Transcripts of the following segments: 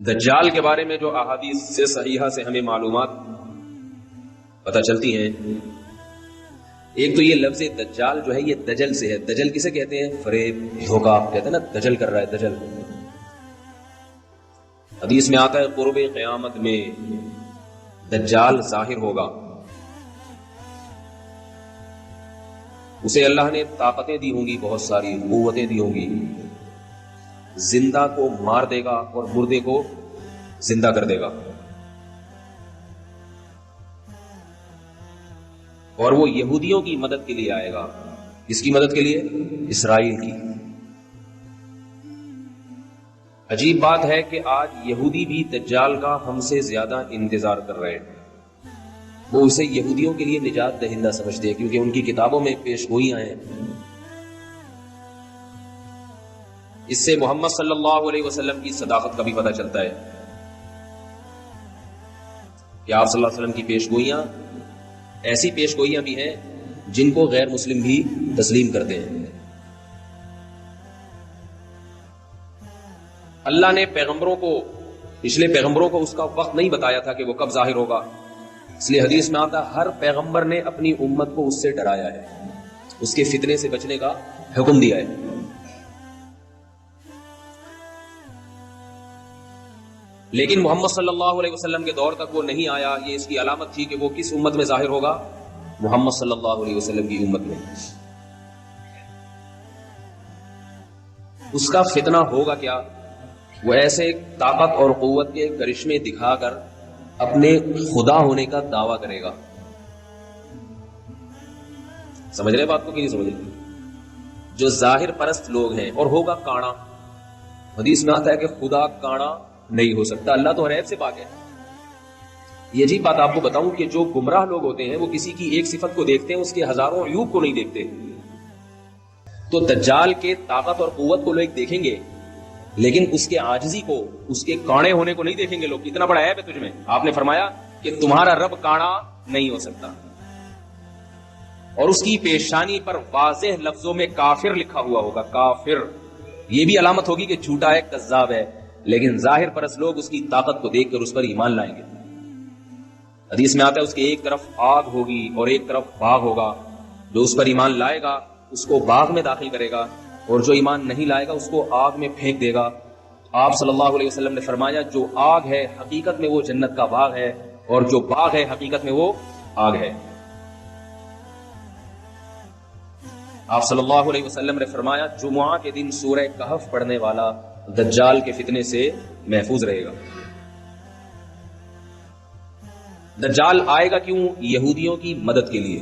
دجال کے بارے میں جو احادیث سے صحیحہ سے ہمیں معلومات پتہ چلتی ہیں، ایک تو یہ لفظ دجال جو ہے یہ دجل سے ہے۔ دجل کسے کہتے ہیں؟ فریب، دھوکہ، کہتے ہیں نا دجل کر رہا ہے، دجل۔ حدیث میں آتا ہے قرب قیامت میں دجال ظاہر ہوگا، اسے اللہ نے طاقتیں دی ہوں گی، بہت ساری قوتیں دی ہوں گی، زندہ کو مار دے گا اور مردے کو زندہ کر دے گا، اور وہ یہودیوں کی مدد کے لیے آئے گا۔ کس کی مدد کے لیے؟ اسرائیل کی۔ عجیب بات ہے کہ آج یہودی بھی دجال کا ہم سے زیادہ انتظار کر رہے ہیں۔ وہ اسے یہودیوں کے لیے نجات دہندہ سمجھتے ہیں کیونکہ ان کی کتابوں میں پیش گوئیاں ہیں۔ اس سے محمد صلی اللہ علیہ وسلم کی صداقت کا بھی پتہ چلتا ہے کہ آپ صلی اللہ علیہ وسلم کی پیش گوئیاں ایسی پیش گوئیاں بھی ہیں جن کو غیر مسلم بھی تسلیم کرتے ہیں۔ اللہ نے پیغمبروں کو، پچھلے پیغمبروں کو اس کا وقت نہیں بتایا تھا کہ وہ کب ظاہر ہوگا، اس لیے حدیث میں آتا ہر پیغمبر نے اپنی امت کو اس سے ڈرایا ہے، اس کے فتنے سے بچنے کا حکم دیا ہے۔ لیکن محمد صلی اللہ علیہ وسلم کے دور تک وہ نہیں آیا۔ یہ اس کی علامت تھی کہ وہ کس امت میں ظاہر ہوگا؟ محمد صلی اللہ علیہ وسلم کی امت میں۔ اس کا فتنہ ہوگا کیا؟ وہ ایسے طاقت اور قوت کے کرشمے دکھا کر اپنے خدا ہونے کا دعویٰ کرے گا۔ سمجھ رہے بات کو کہ نہیں سمجھ رہے؟ جو ظاہر پرست لوگ ہیں، اور ہوگا کانا۔ حدیث میں آتا ہے کہ خدا کانا نہیں ہو سکتا، اللہ تو ہر عیب سے پاک ہے۔ یہ عجیب بات آپ کو بتاؤں کہ جو گمراہ لوگ ہوتے ہیں وہ کسی کی ایک صفت کو دیکھتے ہیں، اس کے ہزاروں عیوب کو نہیں دیکھتے۔ تو دجال کے طاقت اور قوت کو لوگ دیکھیں گے لیکن اس کے عاجزی کو، اس کے کانے ہونے کو نہیں دیکھیں گے۔ لوگ اتنا بڑا عیب ہے تجھ میں، آپ نے فرمایا کہ تمہارا رب کانا نہیں ہو سکتا، اور اس کی پیشانی پر واضح لفظوں میں کافر لکھا ہوا ہوگا، کافر۔ یہ بھی علامت ہوگی کہ جھوٹا ہے، کذاب ہے، لیکن ظاہر پرست لوگ اس کی طاقت کو دیکھ کر اس پر ایمان لائیں گے۔ حدیث میں آتا ہے اس کے ایک طرف آگ ہوگی اور ایک طرف باغ ہوگا، جو اس پر ایمان لائے گا اس کو باغ میں داخل کرے گا، اور جو ایمان نہیں لائے گا اس کو آگ میں پھینک دے گا۔ آپ صلی اللہ علیہ وسلم نے فرمایا جو آگ ہے حقیقت میں وہ جنت کا باغ ہے، اور جو باغ ہے حقیقت میں وہ آگ ہے۔ آپ صلی اللہ علیہ وسلم نے فرمایا جمعہ کے دن سورہ کہف پڑھنے والا دجال کے فتنے سے محفوظ رہے گا۔ دجال آئے گا کیوں؟ یہودیوں کی مدد کے لیے۔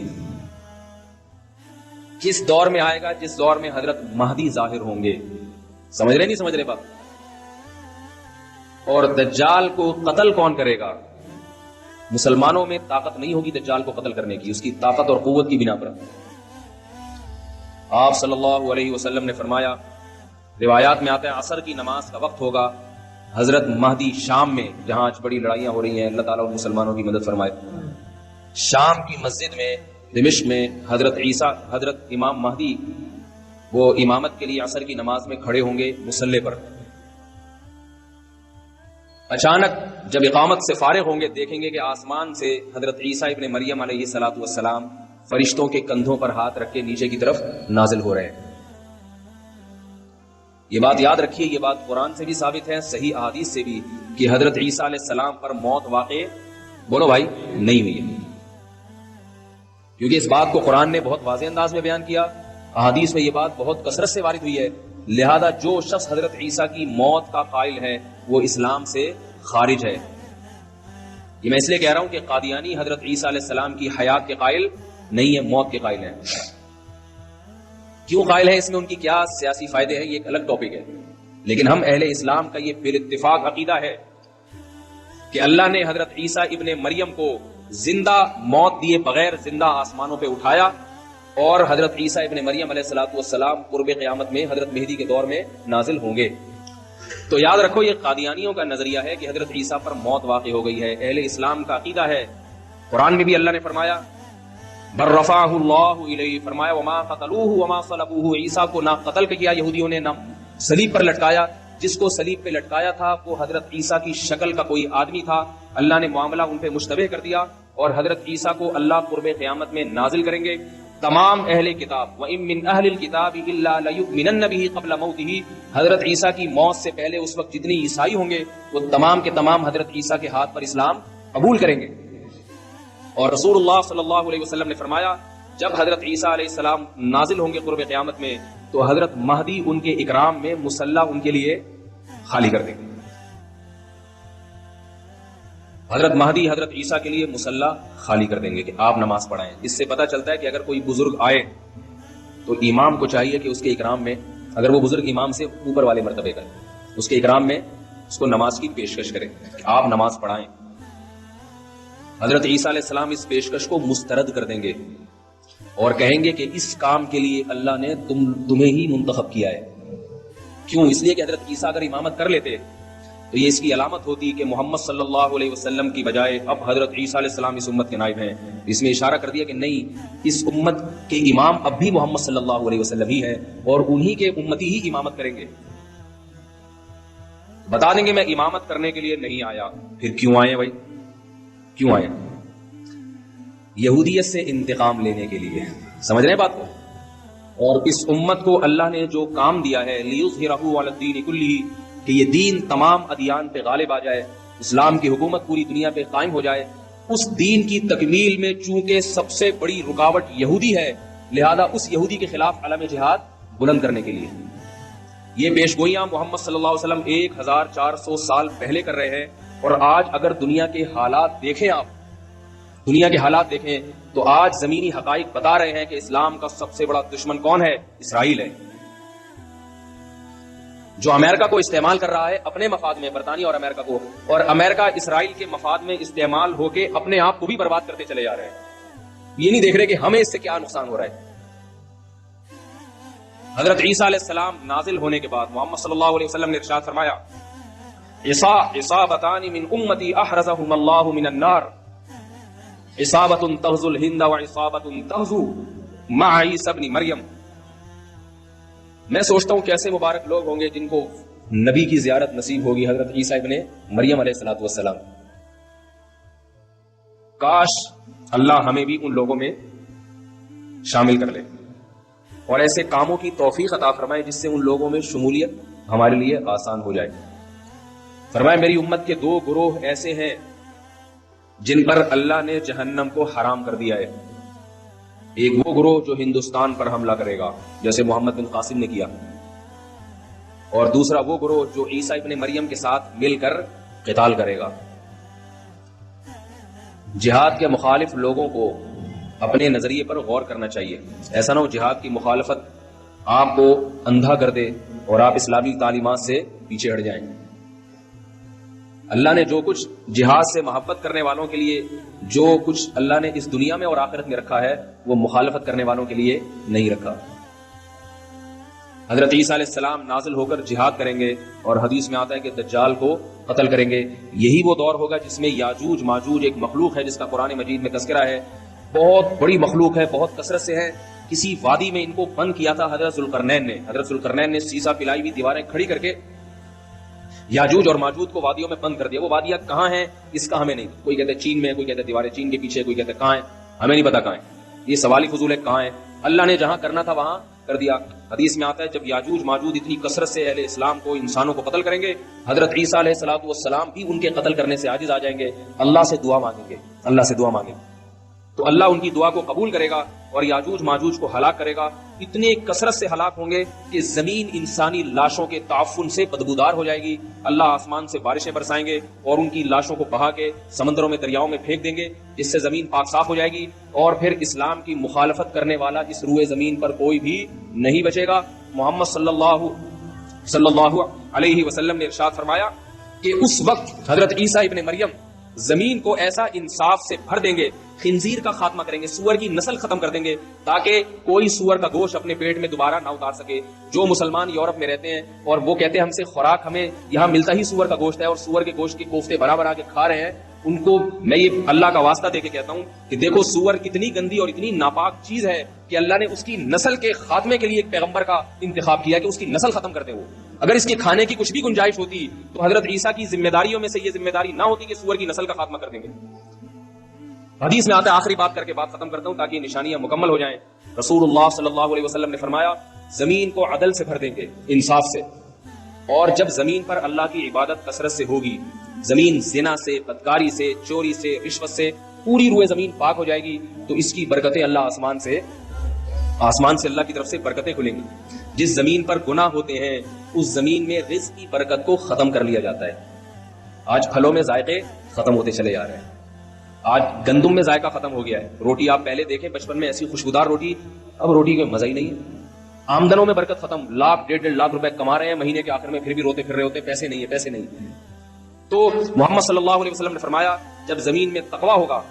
کس دور میں آئے گا؟ جس دور میں حضرت مہدی ظاہر ہوں گے۔ سمجھ رہے نہیں سمجھ رہے بات؟ اور دجال کو قتل کون کرے گا؟ مسلمانوں میں طاقت نہیں ہوگی دجال کو قتل کرنے کی، اس کی طاقت اور قوت کی بنا پر۔ آپ صلی اللہ علیہ وسلم نے فرمایا، روایات میں آتا ہے عصر کی نماز کا وقت ہوگا، حضرت مہدی شام میں، جہاں آج بڑی لڑائیاں ہو رہی ہیں، اللہ تعالیٰ مسلمانوں کی مدد فرمائے، شام کی مسجد میں دمشق میں حضرت عیسیٰ، حضرت امام مہدی وہ امامت کے لیے عصر کی نماز میں کھڑے ہوں گے مصلی پر۔ اچانک جب اقامت سے فارغ ہوں گے دیکھیں گے کہ آسمان سے حضرت عیسیٰ ابن مریم علیہ الصلوۃ والسلام فرشتوں کے کندھوں پر ہاتھ رکھ کے نیچے کی طرف نازل ہو رہے ہیں۔ یہ بات یاد رکھیے، یہ بات قرآن سے بھی ثابت ہے، صحیح احادیث سے بھی، کہ حضرت عیسیٰ علیہ السلام پر موت واقع، بولو بھائی، نہیں ہوئی ہے، کیونکہ اس بات کو قرآن نے بہت واضح انداز میں بیان کیا، احادیث میں یہ بات بہت کثرت سے وارد ہوئی ہے۔ لہذا جو شخص حضرت عیسیٰ کی موت کا قائل ہے وہ اسلام سے خارج ہے۔ یہ میں اس لیے کہہ رہا ہوں کہ قادیانی حضرت عیسیٰ علیہ السلام کی حیات کے قائل نہیں ہے، موت کے قائل ہیں۔ کیوں قائل ہے؟ اس میں ان کی کیا سیاسی فائدے ہیں، یہ ایک الگ ٹاپک ہے، لیکن ہم اہل اسلام کا یہ بالاتفاق عقیدہ ہے کہ اللہ نے حضرت عیسیٰ ابن مریم کو زندہ، موت دیے بغیر زندہ آسمانوں پہ اٹھایا، اور حضرت عیسیٰ ابن مریم علیہ الصلوۃ والسلام قرب قیامت میں حضرت مہدی کے دور میں نازل ہوں گے۔ تو یاد رکھو یہ قادیانیوں کا نظریہ ہے کہ حضرت عیسیٰ پر موت واقع ہو گئی ہے، اہل اسلام کا عقیدہ ہے۔ قرآن میں بھی اللہ نے فرمایا بر رفعہ اللہ الیہ، فرمایا وما قتلوہ وما صلبوہ، عیسیٰ کو نہ قتل کیا یہودیوں نے، نہ صلیب پر لٹکایا، جس کو صلیب پہ لٹکایا تھا وہ حضرت عیسیٰ کی شکل کا کوئی آدمی تھا. اللہ نے معاملہ ان پہ مشتبہ کر دیا اور حضرت عیسیٰ کو اللہ قرب قیامت میں نازل کریں گے. تمام اہل کتاب وَإِن مِّنْ أَهْلِ الْكِتَابِ إِلَّا لَيُؤْمِنَنَّ بِهِ قَبْلَ مَوْتِهِ, حضرت عیسیٰ کی موت سے پہلے اس وقت جتنی عیسائی ہوں گے وہ تمام کے تمام حضرت عیسیٰ کے ہاتھ پر اسلام قبول کریں گے. اور رسول اللہ صلی اللہ علیہ وسلم نے فرمایا جب حضرت عیسیٰ علیہ السلام نازل ہوں گے قرب قیامت میں تو حضرت مہدی ان کے اکرام میں مصلی ان کے لیے خالی کر دیں گے. حضرت مہدی حضرت عیسیٰ کے لیے مصلی خالی کر دیں گے کہ آپ نماز پڑھائیں. اس سے پتہ چلتا ہے کہ اگر کوئی بزرگ آئے تو امام کو چاہیے کہ اس کے اکرام میں, اگر وہ بزرگ امام سے اوپر والے مرتبے کا اس کے اکرام میں اس کو نماز کی پیشکش کرے کہ آپ نماز پڑھائیں. حضرت عیسیٰ علیہ السلام اس پیشکش کو مسترد کر دیں گے اور کہیں گے کہ اس کام کے لیے اللہ نے تمہیں ہی منتخب کیا ہے. کیوں؟ اس لیے کہ حضرت عیسیٰ اگر امامت کر لیتے تو یہ اس کی علامت ہوتی کہ محمد صلی اللہ علیہ وسلم کی بجائے اب حضرت عیسیٰ علیہ السلام اس امت کے نائب ہیں. اس میں اشارہ کر دیا کہ نہیں, اس امت کے امام اب بھی محمد صلی اللہ علیہ وسلم ہی ہے اور انہی کے امتی ہی امامت کریں گے. بتا دیں گے میں امامت کرنے کے لیے نہیں آیا. پھر کیوں آئے بھائی, کیوں آئے؟ یہودیت سے انتقام لینے کے لیے. سمجھ رہے ہیں بات کو؟ اور اس امت کو اللہ نے جو کام دیا ہے لیظہرہ علی الدین کلہ, کہ یہ دین تمام ادیان پہ غالب آ جائے, اسلام کی حکومت پوری دنیا پہ قائم ہو جائے, اس دین کی تکمیل میں چونکہ سب سے بڑی رکاوٹ یہودی ہے, لہذا اس یہودی کے خلاف علم جہاد بلند کرنے کے لیے یہ پیشگوئیاں محمد صلی اللہ علیہ وسلم 1400 سال پہلے کر رہے ہیں. اور آج اگر دنیا کے حالات دیکھیں, آپ دنیا کے حالات دیکھیں تو آج زمینی حقائق بتا رہے ہیں کہ اسلام کا سب سے بڑا دشمن کون ہے؟ اسرائیل ہے, جو امریکہ کو استعمال کر رہا ہے اپنے مفاد میں, برطانیہ اور امریکہ کو, اور امریکہ اسرائیل کے مفاد میں استعمال ہو کے اپنے آپ کو بھی برباد کرتے چلے جا رہے ہیں. یہ نہیں دیکھ رہے کہ ہمیں اس سے کیا نقصان ہو رہا ہے. حضرت عیسیٰ علیہ السلام نازل ہونے کے بعد محمد صلی اللہ علیہ وسلم نے ارشاد فرمایا عصابتان من امتی احرزهم اللہ من النار, عصابت تغزو الہند وعصابت تغزو مع عیسی ابن مریم. میں سوچتا ہوں کیسے مبارک لوگ ہوں گے جن کو نبی کی زیارت نصیب ہوگی, حضرت عیسیٰ ابن مریم علیہ الصلوۃ والسلام. کاش اللہ ہمیں بھی ان لوگوں میں شامل کر لے اور ایسے کاموں کی توفیق عطا فرمائے جس سے ان لوگوں میں شمولیت ہمارے لیے آسان ہو جائے. فرمائے میری امت کے 2 گروہ ایسے ہیں جن پر اللہ نے جہنم کو حرام کر دیا ہے. ایک وہ گروہ جو ہندوستان پر حملہ کرے گا جیسے محمد بن قاسم نے کیا, اور دوسرا وہ گروہ جو عیسیٰ ابن مریم کے ساتھ مل کر قتال کرے گا. جہاد کے مخالف لوگوں کو اپنے نظریے پر غور کرنا چاہیے. ایسا نہ ہو جہاد کی مخالفت آپ کو اندھا کر دے اور آپ اسلامی تعلیمات سے پیچھے ہٹ جائیں. اللہ نے جو کچھ جہاد سے محبت کرنے والوں کے لیے, جو کچھ اللہ نے اس دنیا میں اور آخرت میں رکھا ہے, وہ مخالفت کرنے والوں کے لیے نہیں رکھا. حضرت عیسیٰ علیہ السلام نازل ہو کر جہاد کریں گے اور حدیث میں آتا ہے کہ دجال کو قتل کریں گے. یہی وہ دور ہوگا جس میں یاجوج ماجوج ایک مخلوق ہے جس کا قرآن مجید میں تذکرہ ہے. بہت بڑی مخلوق ہے, بہت کثرت سے ہے. کسی وادی میں ان کو بند کیا تھا حضرت ذوالقرنین نے. حضرت ذوالقرنین نے سیسا پلائی ہوئی دیواریں کھڑی کر کے یاجوج اور ماجوج کو وادیوں میں بند کر دیا. وہ وادیاں کہاں ہیں اس کا ہمیں نہیں, کوئی کہتے ہیں چین میں, کوئی کہتے ہیں دیواریں چین کے پیچھے, کوئی کہتے ہیں کہاں ہیں, ہمیں نہیں پتا کہاں ہیں. یہ سوال ہی فضول ہے, کہاں ہے؟ اللہ نے جہاں کرنا تھا وہاں کر دیا. حدیث میں آتا ہے جب یاجوج ماجوج اتنی کثرت سے اہل اسلام کو, انسانوں کو قتل کریں گے, حضرت عیسیٰ علیہ الصلوۃ والسلام بھی ان کے قتل کرنے سے عاجز آ جائیں گے. اللہ سے دعا مانگیں گے, اللہ سے دعا مانگیں تو اللہ ان کی دعا کو قبول کرے گا اور یاجوج ماجوج کو ہلاک کرے گا. اتنے کثرت سے ہلاک ہوں گے کہ زمین انسانی لاشوں کے تعفن سے بدبودار ہو جائے گی. اللہ آسمان سے بارشیں برسائیں گے اور ان کی لاشوں کو بہا کے سمندروں میں, دریاؤں میں پھینک دیں گے, جس سے زمین پاک صاف ہو جائے گی. اور پھر اسلام کی مخالفت کرنے والا اس روئے زمین پر کوئی بھی نہیں بچے گا. محمد صلی اللہ علیہ وسلم نے ارشاد فرمایا کہ اس وقت حضرت عیسیٰ ابن مریم زمین کو ایسا انصاف سے بھر دیں گے خنزیر کا خاتمہ کریں گے، سور کی نسل ختم کر دیں گے تاکہ کوئی سور کا گوشت اپنے پیٹ میں دوبارہ نہ اتار سکے۔ جو مسلمان یورپ میں رہتے ہیں اور وہ کہتے ہیں ہم سے خوراک ہمیں یہاں ملتا ہی سور کا گوشت ہے اور سور کے گوشت کے کوفتے بنا بنا کے کھا رہے ہیں، ان کو میں یہ اللہ کا واسطہ دے کے کہتا ہوں کہ دیکھو سور کتنی گندی اور اتنی ناپاک چیز ہے کہ اللہ نے اس کی نسل کے خاتمے کے لیے ایک پیغمبر کا انتخاب کیا کہ اس کی نسل ختم کر دے۔ وہ اگر اس کے کھانے کی کچھ بھی گنجائش ہوتی تو حضرت عیسیٰ کی ذمہ داریوں میں سے یہ ذمہ داری نہ ہوتی کہ سور کی نسل کا خاتمہ کر دیں گے۔ حدیث میں آتا ہے، آخری بات کر کے بات ختم کرتا ہوں تاکہ یہ نشانیاں مکمل ہو جائیں۔ رسول اللہ صلی اللہ علیہ وسلم نے فرمایا زمین کو عدل سے بھر دیں گے، انصاف سے، اور جب زمین پر اللہ کی عبادت کثرت سے ہوگی، زمین زنا سے، بدکاری سے، چوری سے، رشوت سے پوری روئے زمین پاک ہو جائے گی تو اس کی برکتیں اللہ آسمان سے اللہ کی طرف سے برکتیں کھلیں گی۔ جس زمین پر گناہ ہوتے ہیں اس زمین میں رزق کی برکت کو ختم کر لیا جاتا ہے۔ آج پھلوں میں ذائقے ختم ہوتے چلے جا رہے ہیں، آج گندم میں ذائقہ ختم ہو گیا ہے۔ روٹی آپ پہلے دیکھیں بچپن میں ایسی خوشبودار روٹی، اب روٹی کا مزہ ہی نہیں ہے۔ آمدنوں میں برکت ختم، لاکھ ڈیڑھ لاکھ روپے کما رہے ہیں مہینے کے آخر میں، پھر بھی روتے پھر رہے ہوتے پیسے نہیں ہے، پیسے نہیں۔ تو محمد صلی اللہ علیہ وسلم نے فرمایا جب زمین میں تقویٰ ہوگا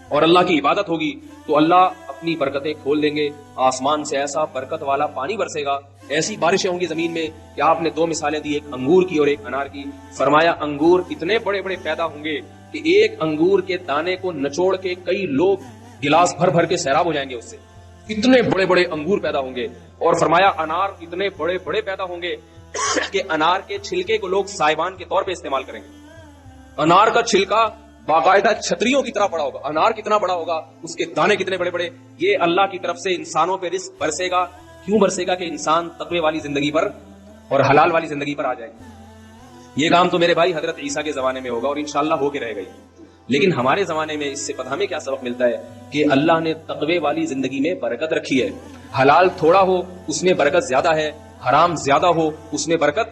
اور اللہ کی عبادت ہوگی تو اللہ اپنی برکتیں کھول دیں گے، آسمان سے ایسا برکت والا پانی برسے گا، ایسی بارشیں ہوں گی زمین میں کہ آپ نے دو مثالیں دی، ایک انگور کی اور ایک انار کی۔ فرمایا انگور اتنے بڑے بڑے پیدا ہوں گے کہ ایک انگور کے دانے کو نچوڑ کے کئی لوگ گلاس بھر بھر کے سیراب ہو جائیں گے، اس سے اتنے بڑے بڑے انگور پیدا ہوں گے۔ اور فرمایا انار اتنے بڑے بڑے پیدا ہوں گے کہ انار کے چھلکے کو لوگ سائبان کے طور پہ استعمال کریں گے۔ انار کا چھلکا باقاعدہ چھتریوں کی طرح بڑا ہوگا، انار کتنا بڑا ہوگا، اس کے دانے کتنے بڑے بڑے۔ یہ اللہ کی طرف سے انسانوں پہ رزق برسے گا۔ کیوں برسے گا؟ کہ انسان تقوی والی زندگی پر اور حلال والی زندگی پر آ جائے گا۔ یہ کام تو میرے بھائی حضرت عیسیٰ کے زمانے میں ہوگا اور انشاءاللہ ہو کے رہے گا۔ لیکن ہمارے زمانے میں اس سے پتہ ہمیں کیا سبق ملتا ہے کہ اللہ نے تقوی والی زندگی میں برکت رکھی ہے۔ حلال تھوڑا ہو اس میں برکت زیادہ ہے، حرام زیادہ ہو اس میں برکت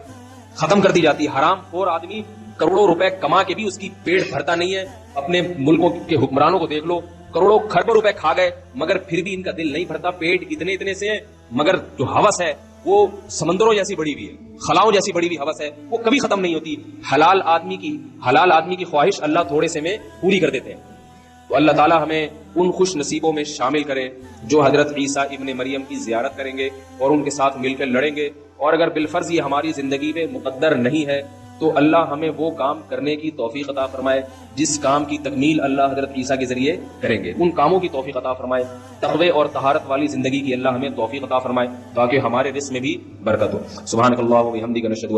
ختم کر دی جاتی ہے۔ حرام خور آدمی کروڑوں روپے کما کے بھی اس کی پیٹ بھرتا نہیں ہے۔ اپنے ملکوں کے حکمرانوں کو دیکھ لو، کروڑوں کھربوں روپے کھا گئے مگر پھر بھی ان کا دل نہیں بھرتا، پیٹ اتنے اتنے سے ہیں، مگر جو ہوس ہے وہ سمندروں جیسی بڑی ہوئی ہے، خلاؤں جیسی بڑی ہوئی ہوس ہے، وہ کبھی ختم نہیں ہوتی۔ حلال آدمی کی خواہش اللہ تھوڑے سے میں پوری کر دیتے ہیں۔ تو اللہ تعالیٰ ہمیں ان خوش نصیبوں میں شامل کرے جو حضرت عیسیٰ ابن مریم کی زیارت کریں گے اور ان کے ساتھ مل کر لڑیں گے، اور اگر بالفرض یہ ہماری زندگی میں مقدر نہیں ہے تو اللہ ہمیں وہ کام کرنے کی توفیق عطا فرمائے جس کام کی تکمیل اللہ حضرت عیسیٰ کے ذریعے کریں گے، ان کاموں کی توفیق عطا فرمائے۔ تقوی اور طہارت والی زندگی کی اللہ ہمیں توفیق عطا فرمائے تاکہ ہمارے رزق میں بھی برکت ہو۔ سبحانک اللہم و بحمدک، نشہد